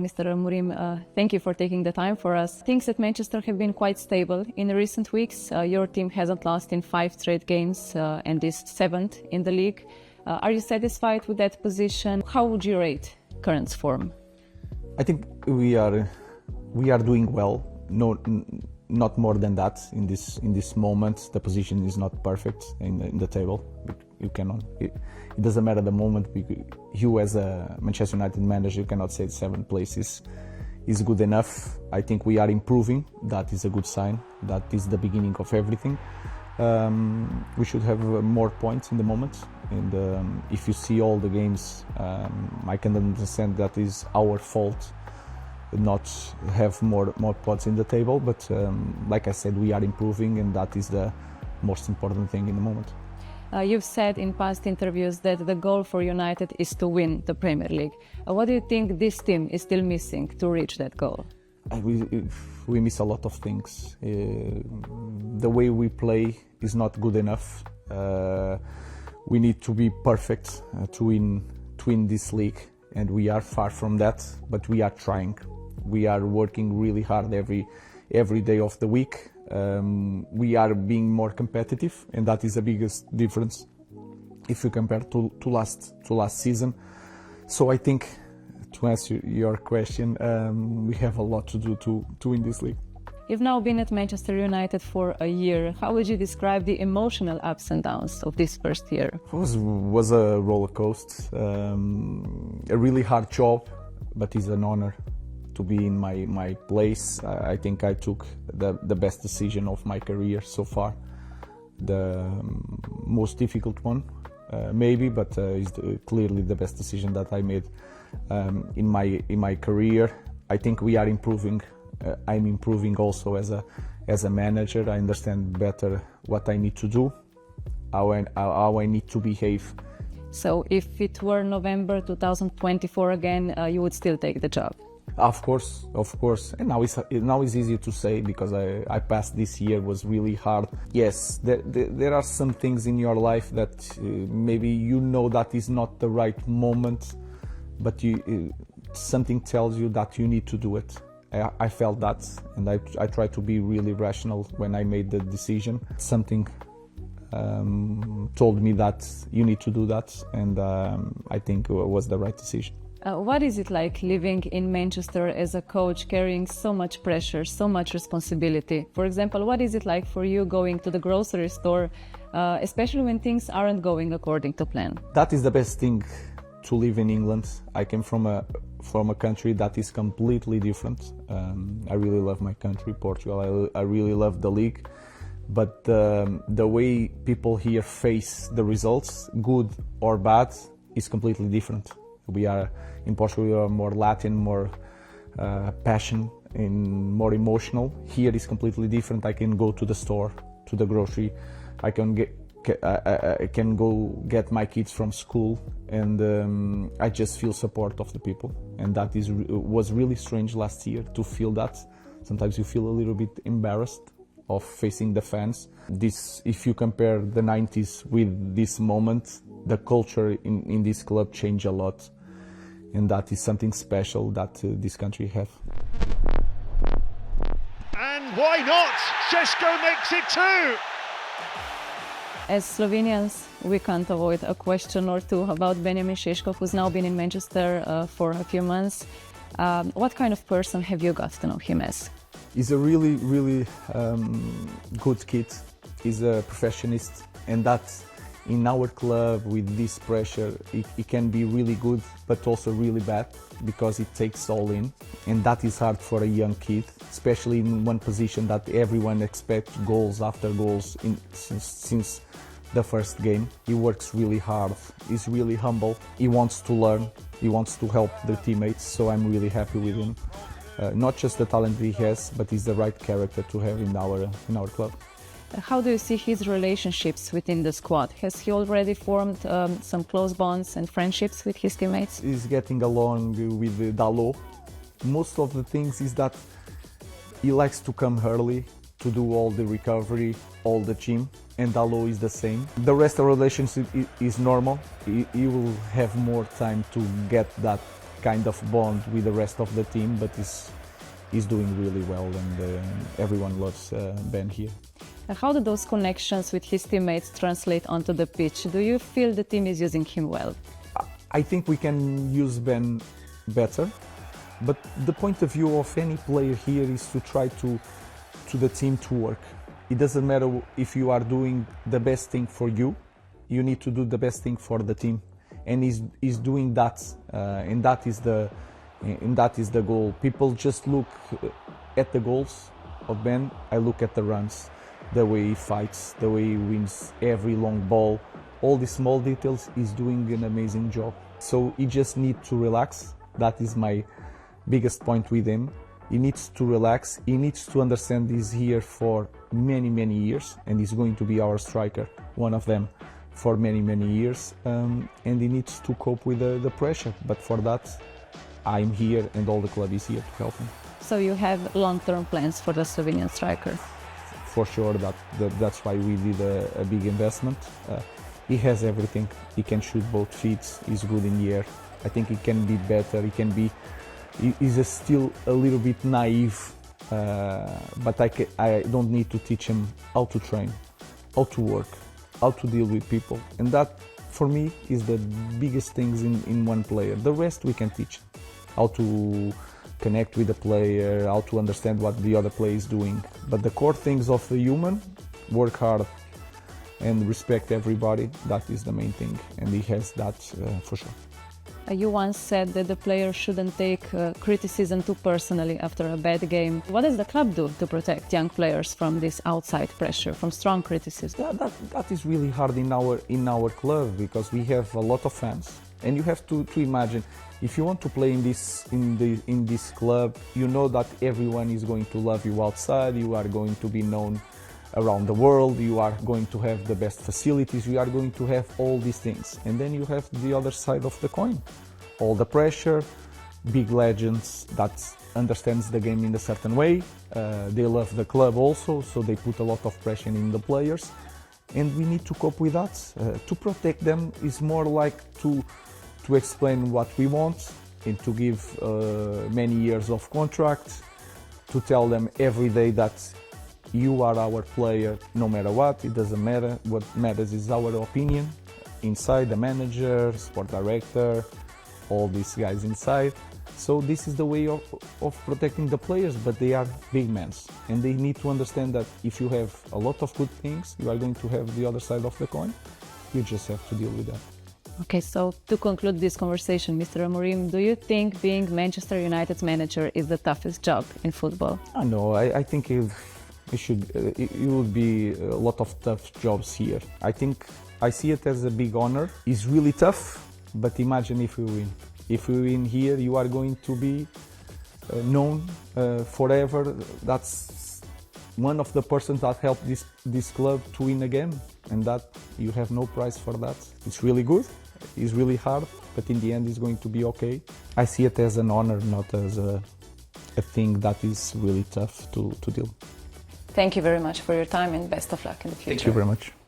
Mr. Amorim, thank you for taking the time for us. Things at Manchester have been quite stable in recent weeks. Your team hasn't lost in 5 straight games and is 7th in the league. Are you satisfied with that position? How would you rate current form? I think we are doing well. Not more than that. In this moment, the position is not perfect in the table. You cannot. It doesn't matter the moment. You, as a Manchester United manager, you cannot say 7th place is good enough. I think we are improving. That is a good sign. That is the beginning of everything. We should have more points in the moment. And if you see all the games, I can understand that is our fault not have more points in the table. But like I said, we are improving, and that is the most important thing in the moment. You've said in past interviews that the goal for United is to win the Premier League. What do you think this team is still missing to reach that goal? We miss a lot of things. The way we play is not good enough. We need to be perfect to win this league, and we are far from that, but we are trying. We are working really hard every day of the week. We are being more competitive, and that is the biggest difference if you compare to last season. So I think, to answer your question, we have a lot to do to win this league. You've now been at Manchester United for a year. How would you describe the emotional ups and downs of this first year? It was a roller coaster, a really hard job, but it's an honor to be in my place. I think I took the best decision of my career so far. The most difficult one, maybe, but it's clearly the best decision that I made in my career. I think we are improving. I'm improving also as a manager. I understand better what I need to do, how I need to behave. So if it were November 2024 again, you would still take the job? Of course. And now it's easier to say because I passed this year. Was really hard. Yes, there are some things in your life that maybe you know that is not the right moment, but something tells you that you need to do it. I felt that, and I tried to be really rational when I made the decision. Something told me that you need to do that, and I think it was the right decision. What is it like living in Manchester as a coach, carrying so much pressure, so much responsibility? For example, what is it like for you going to the grocery store, especially when things aren't going according to plan? That is the best thing to live in England. I came from a country that is completely different. I really love my country, Portugal. I really love the league. But the way people here face the results, good or bad, is completely different. We are in Portugal, we are more Latin, more passion, and more emotional. Here is completely different. I can go to the store, to the grocery. I can go get my kids from school, and I just feel support of the people. And that was really strange last year to feel that. Sometimes you feel a little bit embarrassed of facing the fans. If you compare the 90s with this moment, the culture in this club changed a lot, and that is something special that this country has. And why not? Šeško makes it 2! As Slovenians, we can't avoid a question or two about Benjamin Šeško, who's now been in Manchester for a few months. What kind of person have you got to know him as? He's a really, really good kid. He's a perfectionist, and that in our club with this pressure, it can be really good, but also really bad because it takes all in, and that is hard for a young kid, especially in one position that everyone expects goals after goals since the first game. He works really hard. He's really humble. He wants to learn. He wants to help the teammates. So I'm really happy with him. Not just the talent he has, but he's the right character to have in our club. How do you see his relationships within the squad? Has he already formed some close bonds and friendships with his teammates? He's getting along with Dalo. Most of the things is that he likes to come early to do all the recovery, all the gym, and Dalo is the same. The rest of the relationship is normal. He will have more time to get that kind of bond with the rest of the team, but he's doing really well, and everyone loves Ben here. How do those connections with his teammates translate onto the pitch? Do you feel the team is using him well? I think we can use Ben better, but the point of view of any player here is to try to the team to work. It doesn't matter if you are doing the best thing for you, you need to do the best thing for the team. And he's doing that, and that is the goal. People just look at the goals of Ben. I look at the runs, the way he fights, the way he wins every long ball, all the small details. He's doing an amazing job. So he just needs to relax. That is my biggest point with him. He needs to relax. He needs to understand he's here for many, many years, and he's going to be our striker, one of them, for many, many years. And he needs to cope with the pressure. But for that, I'm here, and all the club is here to help him. So you have long-term plans for the Slovenian striker? For sure, that's why we did a big investment. He has everything. He can shoot both feet. He's good in the air. I think he can be better. He's still a little bit naive, but I don't need to teach him how to train, how to work, how to deal with people. And that, for me, is the biggest things in one player. The rest we can teach. How to connect with the player, how to understand what the other player is doing. But the core things of the human, work hard and respect everybody, that is the main thing. And he has that for sure. You once said that the player shouldn't take criticism too personally after a bad game. What does the club do to protect young players from this outside pressure, from strong criticism? That is really hard in our club, because we have a lot of fans. And you have to imagine, if you want to play in this club, you know that everyone is going to love you outside. You are going to be known around the world. You are going to have the best facilities. You are going to have all these things. And then you have the other side of the coin. All the pressure, big legends that understands the game in a certain way. They love the club also, so they put a lot of pressure in the players. And we need to cope with that. To protect them is more like to explain what we want and to give many years of contract, to tell them every day that you are our player no matter what. It doesn't matter. What matters is our opinion inside, the manager, sport director, all these guys inside. So this is the way of protecting the players, but they are big men, and they need to understand that if you have a lot of good things, you are going to have the other side of the coin. You just have to deal with that. Okay, so to conclude this conversation, Mr. Amorim, do you think being Manchester United's manager is the toughest job in football? No, I think it would be a lot of tough jobs here. I see it as a big honor. It's really tough, but imagine if we win. If we win here, you are going to be known forever. That's one of the persons that helped this club to win again, and that you have no price for that. It's really good, it's really hard, but in the end it's going to be okay. I see it as an honor, not as a thing that is really tough to deal. Thank you very much for your time, and best of luck in the future. Thank you very much.